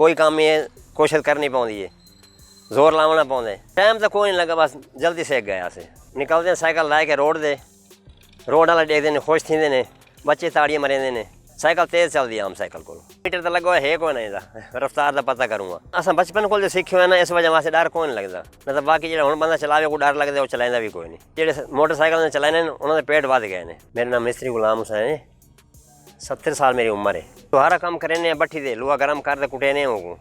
कोई काम में कोशिश करनी पौंदी है, जोर लावना पौंदा है। टाइम तो कोई नहीं लगा, बस जल्दी से गया से निकलते हैं साइकिल ला के रोड वाला देखते हैं, खुश थींदे ने, बच्चे ताड़ियां मरेंदे ने। साइकिल तेज़ चलती है आम साइकिल को, मीटर तो लगा है कोई नहीं, रफ्तार का पता करूँगा। असां बचपन को सीखियो है ना, इस वजह वास्ते डर कोई नहीं लगता। न तो बाकी जो हुण बंदा चलावे को डर लगता, वो चलाइंदा भी कोई नहीं। जेह्ड़े मोटरसाइकिल ने चलाने उन्होंने पेट वध गए ने। मेरा नाम मिस्त्री गुलाम हुसैन है, 70 साल मेरी उम्र है। लोहारा काम करें भट्ठी दे, लोहा गर्म कर कुटेने हो,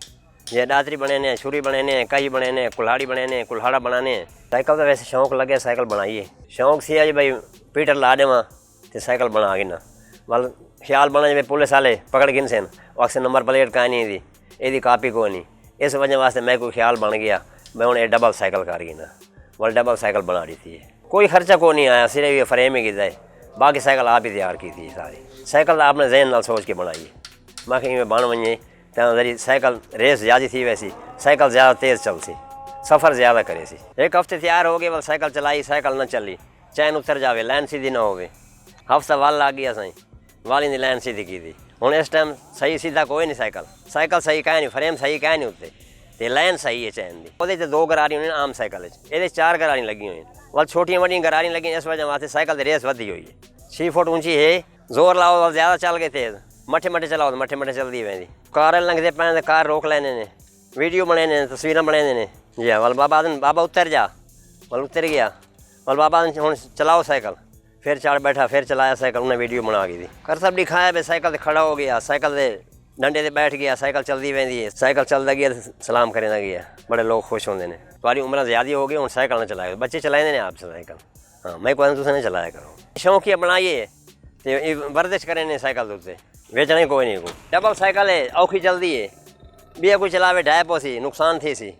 ये दातरी बने, छुरी बने, कही बने, कुल्हाड़ी बने, कुल्हाड़ा बनाने। साइकिल तो वैसे शौक लगे साइकिल बनाइए, शौक सी है भाई पीटर ला देव तो साइकिल बना गिना। वाल ख्याल बना जिम्मे पुलिस वाले पकड़ गिन सन, अक्सर नंबर प्लेट का नहीं थी, यदी कापी को नहीं। इस वजह वास्ते मैं कोई ख्याल बन गया, मैं हूँ डबल साइकिल कर गिना, वाल डबल साइकिल बना दी थी। कोई खर्चा को नहीं आया, सिर्फ ये फ्रेम ही गिरा है, बाकी साइकिल आप ही तैयार की थी सारी। साइकिल आपने जहन नाल सोच के बनाई है, मैं इवें बन वजे तो जरी साइकिल रेस ज़्यादा थी, वैसी साइकिल ज़्यादा तेज़ चलती, सफ़र ज़्यादा करे सी। एक हफ्ते तैयार हो गए, वाल साइकिल चलाई, साइकिल न चली, चैन उतर जाए, लाइन सीधी ना हो, हफ्ता वाल लग गया सही, वाली ने लाइन सीधी की थी। हुण इस टाइम सही सीधा कोई नहीं, साइकिल सही कह नहीं, फ्रेम सही कह नहीं उत्ते, तो लाइन सही है चैन की। वो 2 गरारियां होंदियां आम साइकिल, ये 4 गरारियां लगी हुई, वाल छोटियां वड्डियां गरारियां लगी। इस वजह वास्ते साइकिल की रेस वधी हुई है। 6 फुट ऊंची है, जोर लाओ वाल ज़्यादा चल गए तेज़, मठे चलाओ तो मठे चलती वेंदी। कार लंघते पैन तो कार रोक लेने ने, वीडियो बने ने, तस्वीर बने ने। जी हाँ, वाल बाबा आदन बाबा उतर जा, वाल उतर गया, वाल बाबा आदन हुण चलाओ साइकिल, फिर चढ़ बैठा, फिर चलाया साइकिल, उन्हें वीडियो बना दी। कर सब दिखाया भाई साइकिल से खड़ा हो गया, साइकिल के डंडे से बैठ गया, साइकिल चलती वेंदी है, साइकिल चलता गया तो सलाम करेंदा गया। बड़े लोग खुश होंगे ने। तुम्हारी उम्र ज़्यादा हो गई, हूँ साइकिल ना चलाए, बच्चे चलाए आप साइकिल। हाँ, मैं कोई तुसें नहीं चलाया करो, शौकिया बनाइए तो वर्जिश करें ने साइकिल के उत्ते, बेचने कोई नहीं को। डबल साइकिल है, औखी चलती है, बी कोई चलावे ढाए पोसी नुकसान थी सी।